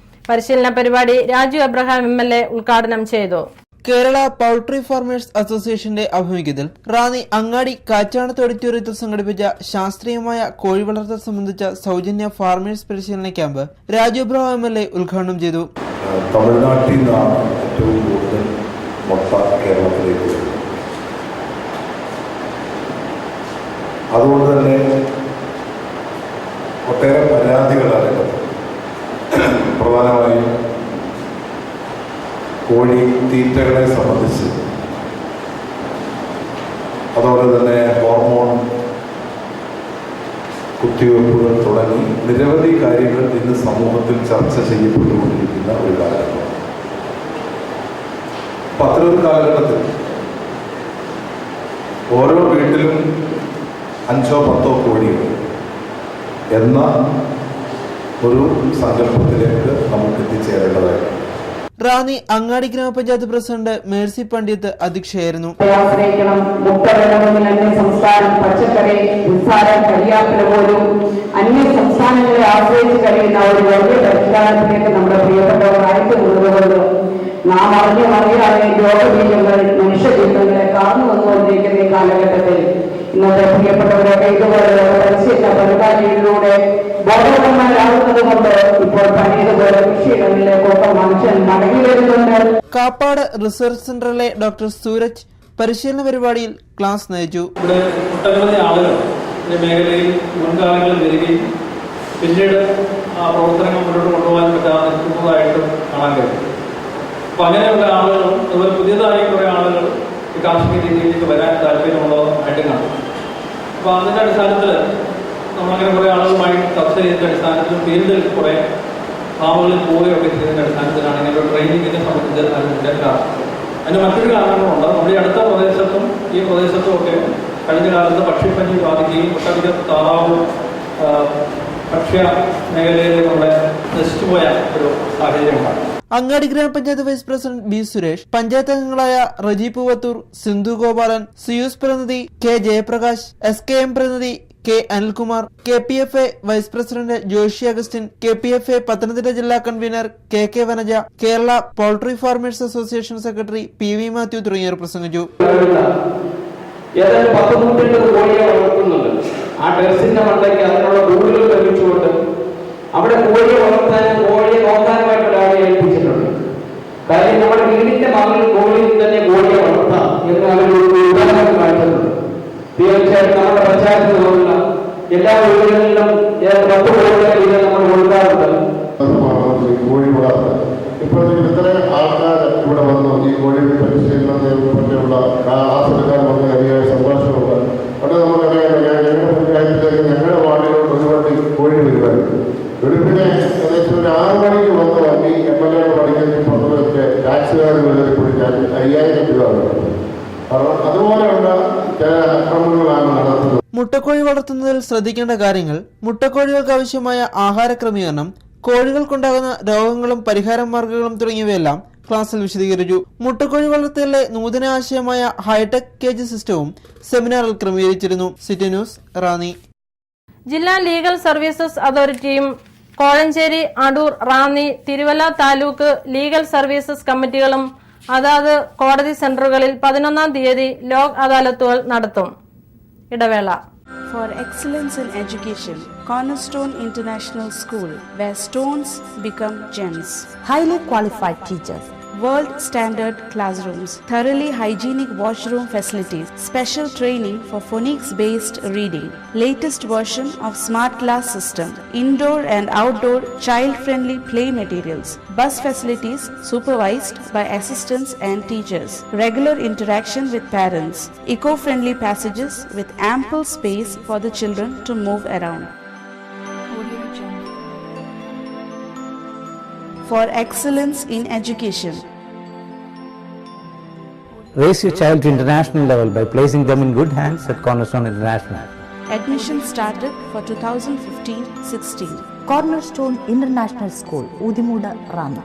പരിശീലന പരിപാടി രാജു എബ്രഹാം MLA ഉദ്ഘാടനം ചെയ്തു. കേരള പൗൾട്രി ഫാർമേഴ്സ് അസോസിയേഷന്റെ ആഭിമുഖ്യത്തിൽ റാന്നി അങ്ങാടി കാറ്റാണത്ത് ഓഡിറ്റോറിയത്തിൽ സംഘടിപ്പിച്ച ശാസ്ത്രീയമായ കോഴി വളർത്തൽ സംബന്ധിച്ച സൗജന്യ ഫാർമേഴ്സ് പരിശീലന ക്യാമ്പ് രാജു എബ്രഹാം MLA ഉദ്ഘാടനം ചെയ്തു. തമിഴ്നാട്ടിൽ നിന്നാണ് ഏറ്റവും കൂടുതൽ മുട്ട കേരളത്തിലേക്ക് വരുന്നത്. അതുകൊണ്ട് തന്നെ ഒട്ടേറെ പരാതികളാണ്. പ്രധാനമായും കോഴി തീറ്റകളെ സംബന്ധിച്ച്, അതുപോലെ തന്നെ ഹോർമോൺ കുത്തിവയ്പ്പുകൾ തുടങ്ങി നിരവധി കാര്യങ്ങൾ ഇന്ന് സമൂഹത്തിൽ ചർച്ച ചെയ്യപ്പെട്ടുകൊണ്ടിരിക്കുന്ന ഒരു കാലഘട്ടം. അത്തരമൊരു കാലഘട്ടത്തിൽ ഓരോ വീട്ടിലും 5 or 10 കോഴികൾ എന്ന ഒരു സങ്കല്പത്തിലേക്ക് നമുക്ക് എത്തിച്ചേരേണ്ടതായിരുന്നു. റാന്നി അങ്ങാടി ഗ്രാമപഞ്ചായത്ത് പ്രസിഡന്റ് മേഴ്സി പണ്ഡിറ്റ് അധ്യക്ഷയായിരുന്നു. അന്യ സംസ്ഥാനം പച്ചക്കറി, നിസ്സാരം, കരിയാപ്പില പോലും അന്യ സംസ്ഥാനങ്ങളെ ആശ്രയിച്ച് കഴിയുന്ന ഒരു വലിയ പരിഷ്കാരത്തിലേക്ക് നമ്മുടെ പ്രിയപ്പെട്ടവർ അയച്ചുകൊണ്ടുകൊണ്ട് നാം അറിയാതെ രോഗബീജങ്ങൾ മനുഷ്യജീവിതങ്ങളെ കാർന്നു വന്നുകൊണ്ടിരിക്കുന്ന ഈ കാലഘട്ടത്തിൽ ഇന്നത്തെ പ്രിയപ്പെട്ടവരൊക്കെ ഇതുപോലെയുള്ള പരിശീലന പരിപാടികളിലൂടെ ബോധവാന്മാരാകുന്നത് കൊണ്ട് ഇപ്പോൾ പണിയതുപോലെ കൃഷിയിടങ്ങളിലേക്കൊക്കെ മനുഷ്യൻ മടങ്ങി വരുന്നുണ്ട്. കാപ്പാട് റിസർച്ച് സെന്ററിലെ ഡോക്ടർ സൂരജ് പരിശീലന പരിപാടിയിൽ ക്ലാസ് നയിച്ചു. ഇവിടെ ഒട്ടനവധി ആളുകൾ ഈ മേഖലയിൽ മുൻകാലങ്ങളിൽ വരികയും പിന്നീട് ആ പ്രവർത്തനങ്ങൾ മുന്നോട്ട് കൊണ്ടുപോകാൻ പറ്റാതെ നിൽക്കുന്നതായിട്ടും കാണാൻ കഴിയും. അപ്പം അങ്ങനെയുള്ള ആളുകളും അതുപോലെ പുതിയതായി കുറേ ആളുകൾ ഈ കാർഷിക രീതിയിലേക്ക് വരാൻ താല്പര്യമുള്ളതായിട്ട് കാണും. അപ്പോൾ അതിൻ്റെ അടിസ്ഥാനത്തിൽ നമ്മളങ്ങനെ കുറേ ആളുകളുമായി ചർച്ച ചെയ്തതിൻ്റെ അടിസ്ഥാനത്തിൽ ഫീൽഡിൽ കുറേ ഫാമുകളിൽ പോവുകയൊക്കെ ചെയ്തതിൻ്റെ അടിസ്ഥാനത്തിലാണ് ഇങ്ങനെ ട്രെയിനിങ്ങിനെ സംബന്ധിച്ച് ആരംഭിക്കാൻ കാരണം. അതിന് മറ്റൊരു കാരണങ്ങളുണ്ട്. നമ്മുടെ അടുത്ത പ്രദേശത്തും ഈ പ്രദേശത്തും ഒക്കെ കഴിഞ്ഞ കാലത്ത് പക്ഷിപ്പനി ബാധിക്കുകയും ഒട്ടധികം താറാവും ഭക്ഷ്യ മേഖലയിൽ നമ്മുടെ നശിച്ചുപോയ ഒരു സാഹചര്യമുണ്ടാകും. അങ്ങാടി ഗ്രാമപഞ്ചായത്ത് vice president B Suresh, panchayat അംഗങ്ങളായ റജി പൂവത്തൂർ, സിന്ധു ഗോപാലൻ, സിയൂസ് പ്രതിനിധി കെ ജയപ്രകാശ്, SKM പ്രതിനിധി K Anilkumar, KPFA vice president Joshi Augustine, KPFA Pathanamthitta ജില്ലാ convener KK Vanaja, Kerala poultry farmers association secretary PV Mathew തുടങ്ങിയവർ പ്രസംഗിച്ചു. ഏതാണ്ട് 10-150 കോഴിയെ വളർത്തുന്നുണ്ട്. ആ ടെറസിന്റെ മണ്ടയ്ക്ക് അതിനുള്ള കൂടുതൽ നിർമ്മിച്ചുകൊണ്ട് അവിടെ കോഴിയെ വളർത്താനും കോഴിയെ നോക്കാനുമായിട്ട് ഒരാളെ ഏൽപ്പിച്ചിട്ടുണ്ട്. കാര്യം നമ്മുടെ വീടിന്റെ മകളിൽ കോഴിയിൽ തന്നെ കോഴിയെ വളർത്താം എന്ന് അവരൊരു ഉദാഹരണം കാണിച്ചിട്ടുണ്ട്. തീർച്ചയായിട്ടും നമ്മുടെ പഞ്ചായത്തിൽ നിന്നുള്ള എല്ലാ വീടുകളിലും 10 കോഴികളെ വീതം നമ്മൾ കൊടുക്കാറുണ്ട്. കോഴി വളർത്തൽ ഇപ്പോഴത്തെ ഇത്ര ആൾക്കാർ ഇവിടെ വന്നു ഈ കോഴി പരിശീലനത്തിലുള്ള ആസ്വദിക്കാൻ വന്ന വലിയ സന്തോഷമുണ്ട്. അവിടെ നമുക്കറിയാം, ഞങ്ങളുടെ പഞ്ചായത്തിലേക്ക് ഞങ്ങളുടെ വാർഡിലോട്ട് ഒരു വണ്ടി കോഴി വരുമായിരുന്നു. വെളുപ്പിനെ ഏകദേശം ഒരു 6 മണിക്ക് വന്ന് വണ്ടി MLA പഠിക്കുന്ന പുറത്തൊക്കെ ടാക്സുകാർ കുടിക്കാൻ 5000 രൂപ വേണം. കാരണം അതുപോലെയുള്ള ചില അക്രമങ്ങളാണ് നടത്തുന്നത്. മുട്ടക്കോഴി വളർത്തുന്നതിൽ ശ്രദ്ധിക്കേണ്ട കാര്യങ്ങൾ, മുട്ടക്കോഴികൾക്ക് ആവശ്യമായ ആഹാര ക്രമീകരണം, കോഴികൾക്കുണ്ടാകുന്ന രോഗങ്ങളും പരിഹാര മാർഗങ്ങളും തുടങ്ങിയവയെല്ലാം ക്ലാസ്സിൽ വിശദീകരിച്ചു. മുട്ടക്കോഴി വളർത്തലിലെ നൂതന ആശയമായ ഹൈടെക് കേജ് സിസ്റ്റവും സെമിനാറിൽ ക്രമീകരിച്ചിരുന്നു. City news, Ranni. ജില്ലാ ലീഗൽ സർവീസസ് അതോറിറ്റിയും കോഴഞ്ചേരി, അടൂർ, റാന്നി, തിരുവല്ല താലൂക്ക് ലീഗൽ സർവീസസ് കമ്മിറ്റികളും അതാത് കോടതി സെന്ററുകളിൽ 11-ാം തീയതി ലോക് അദാലത്തുകൾ നടത്തും. ഇടവേള. For excellence in education, Cornerstone International School, where stones become gems. Highly qualified teachers, World standard classrooms, thoroughly hygienic washroom facilities, special training for phonics-based reading, latest version of smart class system, indoor and outdoor child-friendly play materials, bus facilities supervised by assistants and teachers, regular interaction with parents, eco-friendly passages with ample space for the children to move around. For excellence in education. Raise your child to international level by placing them in good hands at Cornerstone International. Admission started for 2015-16. Cornerstone International School, Udimuda, Rana.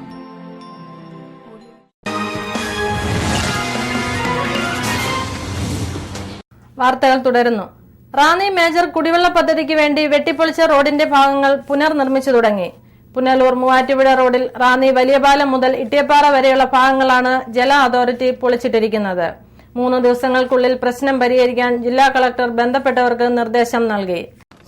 വാർത്തകൾ തുടരുന്നു. Ranni major കുടിവെള്ള പദ്ധതിക്ക് വേണ്ടി വെട്ടിപ്പൊളിച്ച റോഡിന്റെ ഭാഗങ്ങൾ പുനർനിർമ്മിച്ചു തുടങ്ങി. പുനലൂർ മൂവാറ്റുപുഴ റോഡിൽ റാന്നി വലിയ പാലം മുതൽ ഇട്ടിയപ്പാറ വരെയുള്ള ഭാഗങ്ങളാണ് ജല അതോറിറ്റി പൊളിച്ചിട്ടിരിക്കുന്നത്. 3 ദിവസങ്ങൾക്കുള്ളിൽ പ്രശ്നം പരിഹരിക്കാൻ ജില്ലാ കളക്ടർ ബന്ധപ്പെട്ടവർക്ക് നിർദ്ദേശം നൽകി.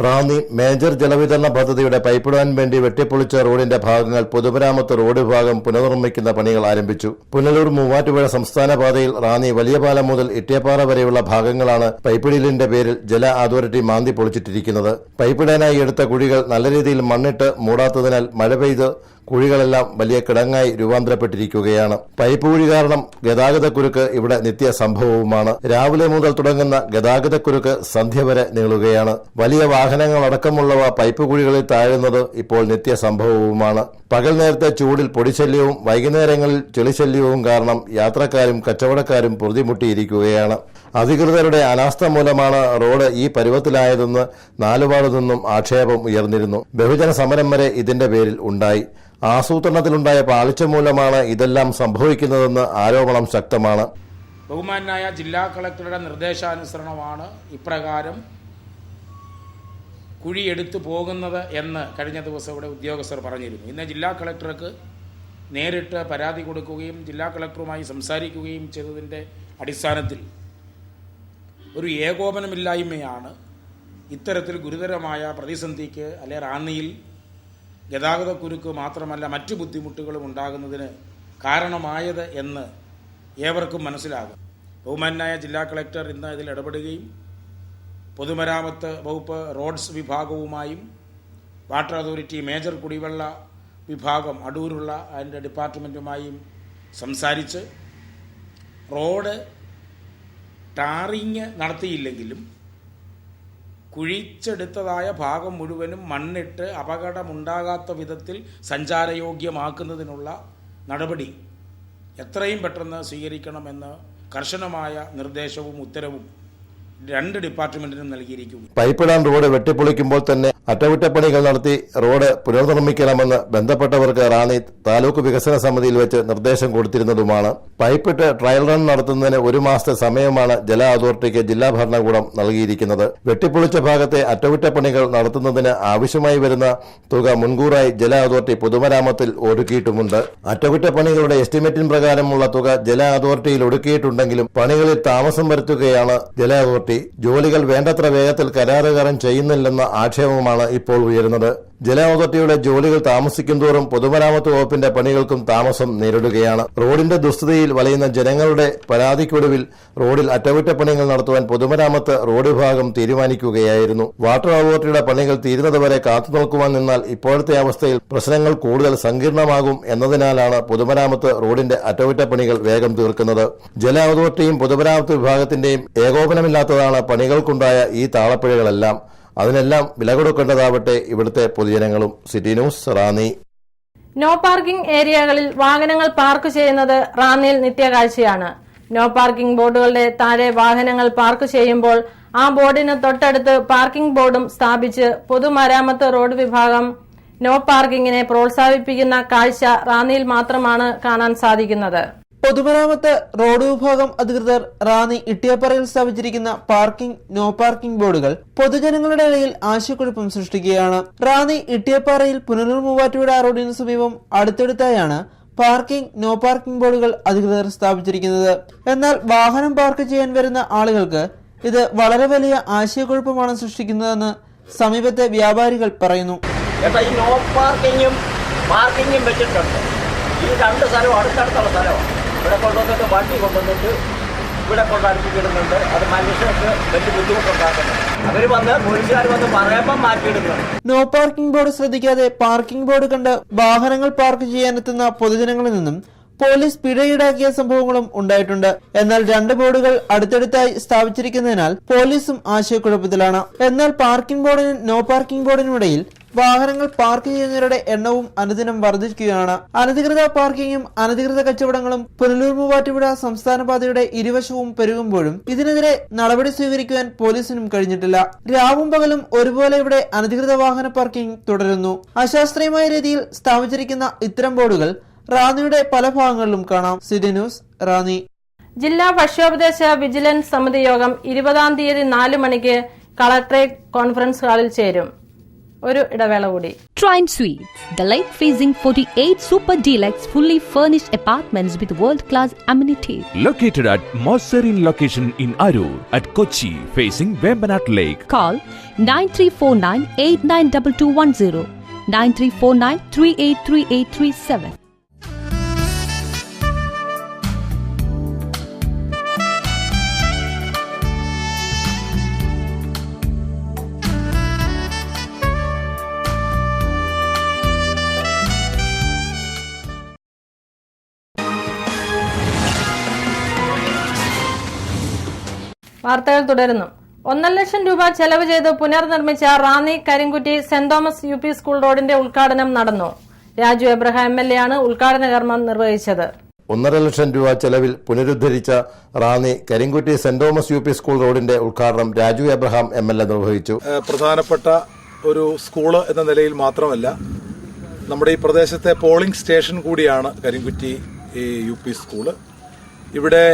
റാന്നി മേജർ ജലവിതരണ പദ്ധതിയുടെ പൈപ്പിടാൻ വേണ്ടി വെട്ടിപ്പൊളിച്ച റോഡിന്റെ ഭാഗങ്ങൾ പൊതുമരാമത്ത് റോഡ് വിഭാഗം പുനർനിർമ്മിക്കുന്ന പണികൾ ആരംഭിച്ചു. പുനലൂർ മൂവാറ്റുപുഴ സംസ്ഥാന പാതയിൽ റാന്നി വലിയ പാലം മുതൽ ഇട്ടിയപ്പാറ വരെയുള്ള ഭാഗങ്ങളാണ് പൈപ്പിടലിന്റെ പേരിൽ ജല അതോറിറ്റി മാന്തി പൊളിച്ചിട്ടിരിക്കുന്നത്. പൈപ്പിടാനായി എടുത്ത കുഴികൾ നല്ല രീതിയിൽ മണ്ണിട്ട് മൂടാത്തതിനാൽ മഴ പെയ്ത് കുഴികളെല്ലാം വലിയ കിടങ്ങായി രൂപാന്തരപ്പെട്ടിരിക്കുകയാണ്. പൈപ്പ് കുഴി കാരണം ഗതാഗതക്കുരുക്ക് ഇവിടെ നിത്യ സംഭവവുമാണ്. രാവിലെ മുതൽ തുടങ്ങുന്ന ഗതാഗതക്കുരുക്ക് സന്ധ്യ വരെ നീളുകയാണ്. വലിയ വാഹനങ്ങളടക്കമുള്ളവ പൈപ്പ് കുഴികളിൽ താഴുന്നത് ഇപ്പോൾ നിത്യ സംഭവവുമാണ്. പകൽ നേരത്തെ ചൂടിൽ പൊടിശല്യവും വൈകുന്നേരങ്ങളിൽ ചെളിശല്യവും കാരണം യാത്രക്കാരും കച്ചവടക്കാരും പൊറുതിമുട്ടിയിരിക്കുകയാണ്. അധികൃതരുടെ അനാസ്ഥ മൂലമാണ് റോഡ് ഈ പരുവത്തിലായതെന്ന് നാലുപാടു നിന്നും ആക്ഷേപം ഉയർന്നിരുന്നു. ബഹുജന സമരം വരെ ഇതിന്റെ പേരിൽ ഉണ്ടായി. ആസൂത്രണത്തിലുണ്ടായ പാളിച്ച മൂലമാണ് ഇതെല്ലാം സംഭവിക്കുന്നതെന്ന് ആരോപണം ശക്തമാണ്. ബഹുമാനായ ജില്ലാ കളക്ടറുടെ നിർദ്ദേശാനുസരണമാണ് ഇപ്രകാരം കുഴിയെടുത്തു പോകുന്നത് എന്ന് കഴിഞ്ഞ ദിവസം ഇവിടെ ഉദ്യോഗസ്ഥർ പറഞ്ഞിരുന്നു. ഇന്ന് ജില്ലാ കളക്ടർക്ക് നേരിട്ട് പരാതി കൊടുക്കുകയും ജില്ലാ കളക്ടറുമായി സംസാരിക്കുകയും ചെയ്തതിൻ്റെ അടിസ്ഥാനത്തിൽ ഒരു ഏകോപനമില്ലായ്മയാണ് ഇത്തരത്തിൽ ഗുരുതരമായ പ്രതിസന്ധിക്ക് അല്ലെ റാന്നിയിൽ ഗതാഗതക്കുരുക്ക് മാത്രമല്ല മറ്റു ബുദ്ധിമുട്ടുകളും ഉണ്ടാകുന്നതിന് കാരണമായത് എന്ന് ഏവർക്കും മനസ്സിലാകും. ബഹുമാനായ ജില്ലാ കളക്ടർ ഇന്ന് ഇതിൽ ഇടപെടുകയും പൊതുമരാമത്ത് വകുപ്പ് റോഡ്സ് വിഭാഗവുമായും വാട്ടർ അതോറിറ്റി മേജർ കുടിവെള്ള വിഭാഗം അടൂരുള്ള അതിൻ്റെ ഡിപ്പാർട്ട്മെൻറ്റുമായും സംസാരിച്ച് റോഡ് ടാറിങ് നടത്തിയില്ലെങ്കിലും കുഴിച്ചെടുത്തതായ ഭാഗം മുഴുവനും മണ്ണിട്ട് അപകടമുണ്ടാകാത്ത വിധത്തിൽ സഞ്ചാരയോഗ്യമാക്കുന്നതിനുള്ള നടപടി എത്രയും പെട്ടെന്ന് സ്വീകരിക്കണമെന്ന് കർശനമായ നിർദ്ദേശവും ഉത്തരവും 2 ഡിപ്പാർട്ട്മെന്റിനും നൽകിയിരിക്കുന്നു. പൈപ്പിടാൻ റോഡ് വെട്ടിപ്പൊളിക്കുമ്പോൾ തന്നെ അറ്റകുറ്റപ്പണികൾ നടത്തി റോഡ് പുനർനിർമ്മിക്കണമെന്ന് ബന്ധപ്പെട്ടവർക്ക് റാന്നി താലൂക്ക് വികസന സമിതിയിൽ വെച്ച് നിർദ്ദേശം കൊടുത്തിരുന്നതുമാണ്. പൈപ്പിട്ട് ട്രയൽ റൺ നടത്തുന്നതിന് 1 മാസത്തെ സമയമാണ് ജല അതോറിറ്റിക്ക് ജില്ലാ ഭരണകൂടം നൽകിയിരിക്കുന്നത്. വെട്ടിപ്പൊളിച്ച ഭാഗത്തെ അറ്റകുറ്റപ്പണികൾ നടത്തുന്നതിന് ആവശ്യമായി വരുന്ന തുക മുൻകൂറായി ജല അതോറിറ്റി പൊതുമരാമത്തിൽ ഒടുക്കിയിട്ടുമുണ്ട്. അറ്റകുറ്റപ്പണികളുടെ എസ്റ്റിമേറ്റിൻ പ്രകാരമുള്ള തുക ജല അതോറിറ്റിയിൽ ഒടുക്കിയിട്ടുണ്ടെങ്കിലും പണികളിൽ താമസം വരുത്തുകയാണ് ജല അതോറിറ്റി. ജോലികൾ വേണ്ടത്ര വേഗത്തിൽ കരാറുകാരൻ ചെയ്യുന്നില്ലെന്ന ആക്ഷേപമാണ് ഇപ്പോൾ ഉയരുന്നത്. ജല അതോറിറ്റിയുടെ ജോലികൾ താമസിക്കുന്തോറും പൊതുമരാമത്ത് വകുപ്പിന്റെ പണികൾക്കും താമസം നേരിടുകയാണ്. റോഡിന്റെ ദുസ്ഥിതിയിൽ വലയുന്ന ജനങ്ങളുടെ പരാതിക്കൊടുവിൽ റോഡിൽ അറ്റകുറ്റപ്പണികൾ നടത്തുവാൻ പൊതുമരാമത്ത് റോഡ് വിഭാഗം തീരുമാനിക്കുകയായിരുന്നു. വാട്ടർ അതോറിറ്റിയുടെ പണികൾ തീരുന്നതുവരെ കാത്തുനിൽക്കുവാൻ നിന്നാൽ ഇപ്പോഴത്തെ അവസ്ഥയിൽ പ്രശ്നങ്ങൾ കൂടുതൽ സങ്കീർണമാകും എന്നതിനാലാണ് പൊതുമരാമത്ത് റോഡിന്റെ അറ്റകുറ്റപ്പണികൾ വേഗം തീർക്കുന്നത്. ജല അതോറിറ്റിയും പൊതുമരാമത്ത് വിഭാഗത്തിന്റെയും ഏകോപനമില്ലാത്തതാണ് പണികൾക്കുണ്ടായ ഈ താളപ്പിഴകളെല്ലാം. അതിനെല്ലാം വില കൊടുക്കേണ്ടതാവട്ടെ ഇവിടുത്തെ പൊതുജനങ്ങളും. City news, Ranni. No parking ഏരിയകളിൽ വാഹനങ്ങൾ പാർക്ക് ചെയ്യുന്നത് റാന്നിയിൽ നിത്യകാഴ്ചയാണ്. നോ പാർക്കിംഗ് ബോർഡുകളുടെ താഴെ വാഹനങ്ങൾ പാർക്ക് ചെയ്യുമ്പോൾ ആ ബോർഡിന് തൊട്ടടുത്ത് പാർക്കിംഗ് ബോർഡും സ്ഥാപിച്ച് പൊതുമരാമത്ത് റോഡ് വിഭാഗം നോ പാർക്കിങ്ങിനെ പ്രോത്സാഹിപ്പിക്കുന്ന കാഴ്ച റാന്നിയിൽ മാത്രമാണ് കാണാൻ സാധിക്കുന്നത്. പൊതുമരാമത്ത് റോഡ് വിഭാഗം അധികൃതർ റാന്നി ഇട്ടിയപ്പാറയിൽ സ്ഥാപിച്ചിരിക്കുന്ന നോ പാർക്കിംഗ് ബോർഡുകൾ പൊതുജനങ്ങളുടെ ഇടയിൽ ആശയക്കുഴപ്പം സൃഷ്ടിക്കുകയാണ്. റാന്നി ഇട്ടിയപ്പാറയിൽ പുനലൂർ മൂവാറ്റുപുഴ റോഡിന് സമീപം അടുത്തടുത്തായാണ് പാർക്കിംഗ്, നോ പാർക്കിംഗ് ബോർഡുകൾ അധികൃതർ സ്ഥാപിച്ചിരിക്കുന്നത്. എന്നാൽ വാഹനം പാർക്ക് ചെയ്യാൻ വരുന്ന ആളുകൾക്ക് ഇത് വളരെ വലിയ ആശയക്കുഴപ്പമാണ് സൃഷ്ടിക്കുന്നതെന്ന് സമീപത്തെ വ്യാപാരികൾ പറയുന്നു. ഈ നോ പാർക്കിങ്ങും പാർക്കിങ്ങും വെച്ചിട്ടുണ്ട്. ഈ രണ്ട് സ്ഥലവും അടുത്തടുത്തുള്ള സ്ഥലമാണ്. ഇവിടെ കൊണ്ടുവന്നിട്ട് വണ്ടി കൊണ്ടുവന്നിട്ട് ഇവിടെ കൊണ്ടടുപ്പിക്കിടുന്നുണ്ട്. അത് മനുഷ്യർക്ക് വലിയ ബുദ്ധിമുട്ടുണ്ടാക്കുന്നുണ്ട്. അവർ വന്ന് പോലീസുകാർ വന്ന് പറയുമ്പം മാറ്റിയിടുന്നുണ്ട്. നോ പാർക്കിംഗ് ബോർഡ് ശ്രദ്ധിക്കാതെ പാർക്കിംഗ് ബോർഡ് കണ്ട് വാഹനങ്ങൾ പാർക്ക് ചെയ്യാനെത്തുന്ന പൊതുജനങ്ങളിൽ നിന്നും പോലീസ് പിഴ ഈടാക്കിയ സംഭവങ്ങളും ഉണ്ടായിട്ടുണ്ട്. എന്നാൽ രണ്ട് ബോർഡുകൾ അടുത്തടുത്തായി സ്ഥാപിച്ചിരിക്കുന്നതിനാൽ പോലീസും ആശയക്കുഴപ്പത്തിലാണ്. എന്നാൽ പാർക്കിംഗ് ബോർഡിനും നോ പാർക്കിംഗ് ബോർഡിനും ഇടയിൽ വാഹനങ്ങൾ പാർക്ക് ചെയ്യുന്നവരുടെ എണ്ണവും അനുദിനം വർദ്ധിക്കുകയാണ്. അനധികൃത പാർക്കിങ്ങും അനധികൃത കച്ചവടങ്ങളും പുനലൂർ മൂവാറ്റുപുഴ സംസ്ഥാന പാതയുടെ ഇരുവശവും പെരുകുമ്പോഴും ഇതിനെതിരെ നടപടി സ്വീകരിക്കുവാൻ പോലീസിനും കഴിഞ്ഞിട്ടില്ല. രാവും പകലും ഒരുപോലെ ഇവിടെ അനധികൃത വാഹന പാർക്കിംഗ് തുടരുന്നു. അശാസ്ത്രീയമായ രീതിയിൽ സ്ഥാപിച്ചിരിക്കുന്ന ഇത്തരം ബോർഡുകൾ റാന്നിയുടെ പല ഭാഗങ്ങളിലും കാണാം. City news, Ranni. ജില്ലാ ഭക്ഷ്യോപദേശ വിജിലൻസ് സമിതി യോഗം 20-ാം തീയതി 4 മണിക്ക് കളക്ടറേറ്റ് കോൺഫറൻസ് ഹാളിൽ ചേരും. ഒരു ഇടവേള കൂടി. Trine Suites, the lake-facing 48 super deluxe fully furnished apartments with world-class amenities. Located at most serene location in Arur at Kochi, facing Vembanad Lake. Call 9349892210, 9349383837. വാർത്തകൾ തുടരുന്നു. 1.5 ലക്ഷം രൂപ ചെലവ് ചെയ്ത് പുനർനിർമ്മിച്ച Ranni കരിങ്കുറ്റി saint Thomas UP school റോഡിന്റെ ഉദ്ഘാടനം നടന്നു. രാജു എബ്രഹാം MLA ആണ് ഉദ്ഘാടന കർമ്മം നിർവഹിച്ചത്. 1.5 ലക്ഷം രൂപ ചെലവിൽ പുനരുദ്ധരിച്ച Ranni കരിങ്കുറ്റി saint Thomas UP school റോഡിന്റെ ഉദ്ഘാടനം രാജു എബ്രഹാം MLA നിർവഹിച്ചു. പ്രധാനപ്പെട്ട ഒരു സ്കൂള് എന്ന നിലയിൽ മാത്രമല്ല, നമ്മുടെ ഈ പ്രദേശത്തെ പോളിംഗ് സ്റ്റേഷൻ കൂടിയാണ് കരിങ്കുറ്റി UP സ്കൂള്. ഇവിടെ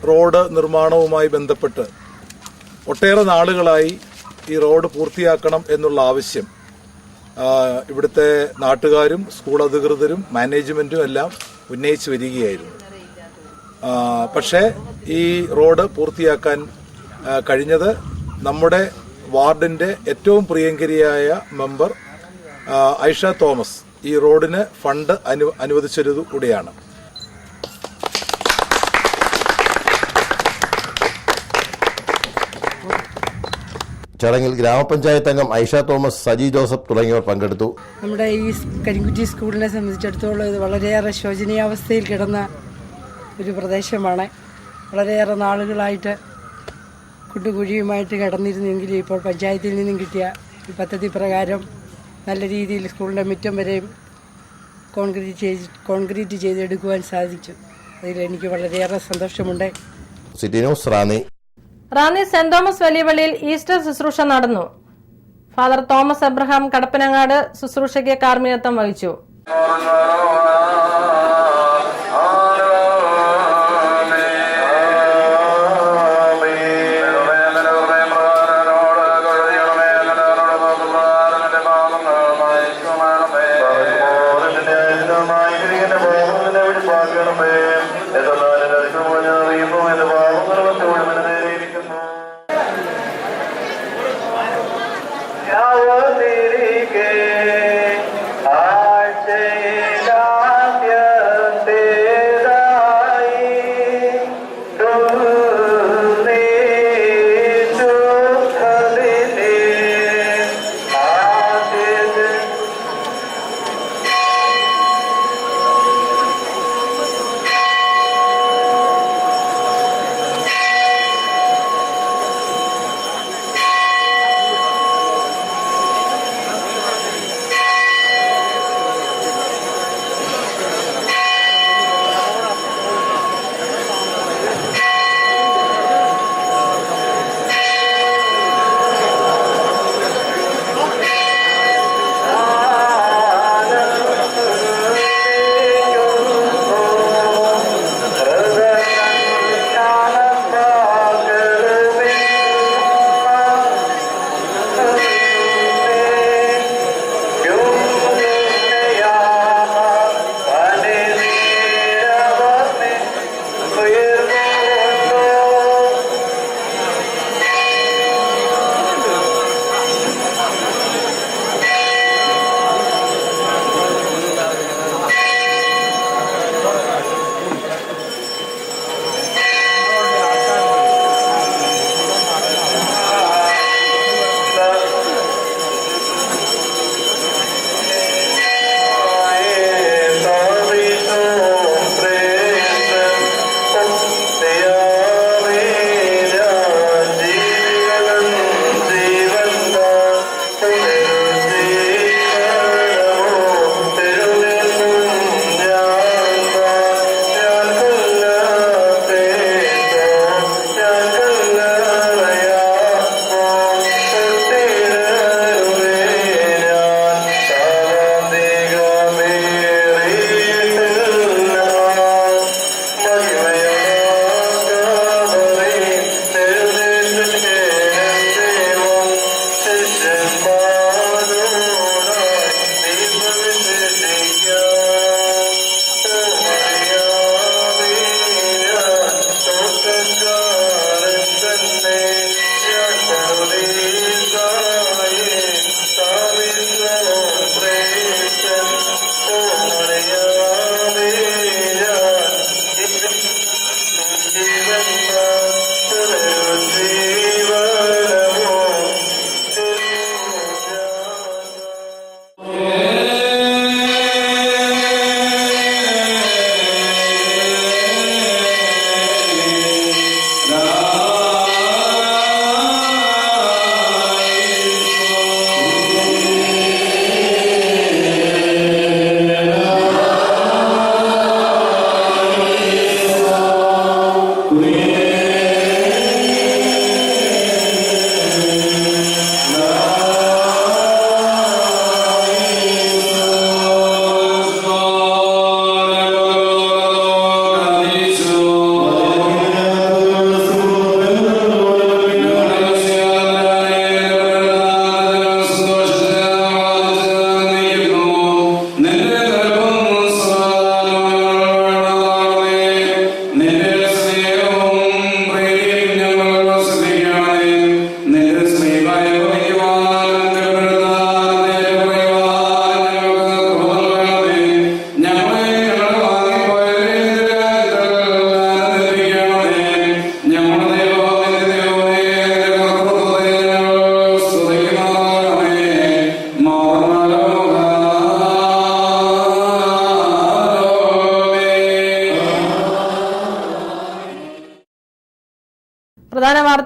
റോഡ് നിർമ്മാണവുമായി ബന്ധപ്പെട്ട് ഒട്ടേറെ നാളുകളായി ഈ റോഡ് പൂർത്തിയാക്കണം എന്നുള്ള ആവശ്യം ഇവിടുത്തെ നാട്ടുകാരും സ്കൂൾ അധികൃതരും മാനേജ്മെന്റും എല്ലാം ഉന്നയിച്ചു വരികയായിരുന്നു. പക്ഷേ ഈ റോഡ് പൂർത്തിയാക്കാൻ കഴിഞ്ഞത് നമ്മുടെ വാർഡിന്റെ ഏറ്റവും പ്രിയങ്കരിയായ മെമ്പർ ഐഷ തോമസ് ഈ റോഡിന് ഫണ്ട് അനുവദിച്ചത് കൂടിയാണ്. ചടങ്ങിൽ ഗ്രാമപഞ്ചായത്ത് അംഗം ഐഷ തോമസ്, സജി ജോസഫ് തുടങ്ങിയവർ പങ്കെടുത്തു. നമ്മുടെ ഈ കരിങ്കുറ്റി സ്കൂളിനെ സംബന്ധിച്ചിടത്തോളം ഇത് വളരെയേറെ ശോചനീയാവസ്ഥയിൽ കിടന്ന ഒരു പ്രദേശമാണ്. വളരെയേറെ നാളുകളായിട്ട് കുണ്ടുകുഴിയുമായിട്ട് കിടന്നിരുന്നെങ്കിലും ഇപ്പോൾ പഞ്ചായത്തിൽ നിന്നും കിട്ടിയ ഈ പദ്ധതി പ്രകാരം നല്ല രീതിയിൽ സ്കൂളിൻ്റെ മുറ്റം വരെയും കോൺക്രീറ്റ് ചെയ്തെടുക്കുവാൻ സാധിച്ചു. അതിൽ എനിക്ക് വളരെയേറെ സന്തോഷമുണ്ട്. City news, Ranni. Ranni saint Thomas വലിയ പള്ളിയിൽ ഈസ്റ്റർ ശുശ്രൂഷ നടന്നു. ഫാദർ തോമസ് എബ്രഹാം കടപ്പനങ്ങാട് ശുശ്രൂഷയ്ക്ക് കാർമ്മികത്വം വഹിച്ചു.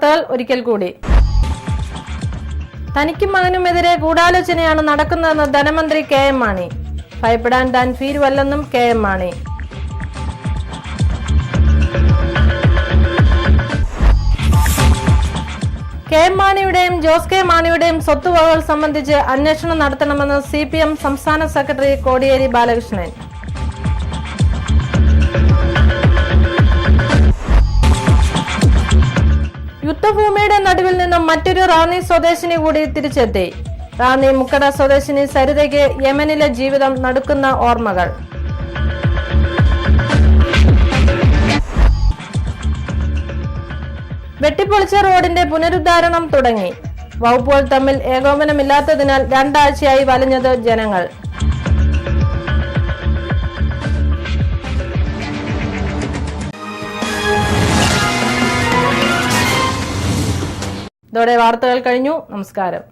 വാർത്തകൾ ഒരിക്കൽ കൂടി. തനിക്കും മകനുമെതിരെ ഗൂഢാലോചനയാണ് നടക്കുന്നതെന്ന് ധനമന്ത്രി കെ.എം. മാണി. ഭയപ്പെടാൻ താൻ ഭീരുവല്ലെന്നും കെ.എം. മാണി. കെ.എം. മാണിയുടെയും ജോസ് കെ മാണിയുടെയും സ്വത്തുവകകൾ സംബന്ധിച്ച് അന്വേഷണം നടത്തണമെന്ന് CPM സംസ്ഥാന സെക്രട്ടറി കോടിയേരി ബാലകൃഷ്ണൻ. യുദ്ധഭൂമിയുടെ നടുവിൽ നിന്നും മറ്റൊരു റാന്നി സ്വദേശിനി കൂടി തിരിച്ചെത്തി. റാന്നി മുക്കട സ്വദേശിനി സരിതയ്ക്ക് യമനിലെ ജീവിതം നടുക്കുന്ന ഓർമ്മകൾ. വെട്ടിപ്പൊളിച്ച റോഡിന്റെ പുനരുദ്ധാരണം തുടങ്ങി. വകുപ്പുകൾ തമ്മിൽ ഏകോപനമില്ലാത്തതിനാൽ 2 ആഴ്ചയായി വലഞ്ഞത് ജനങ്ങൾ. ഇതോടെ വാർത്തകൾ കഴിഞ്ഞു. നമസ്കാരം.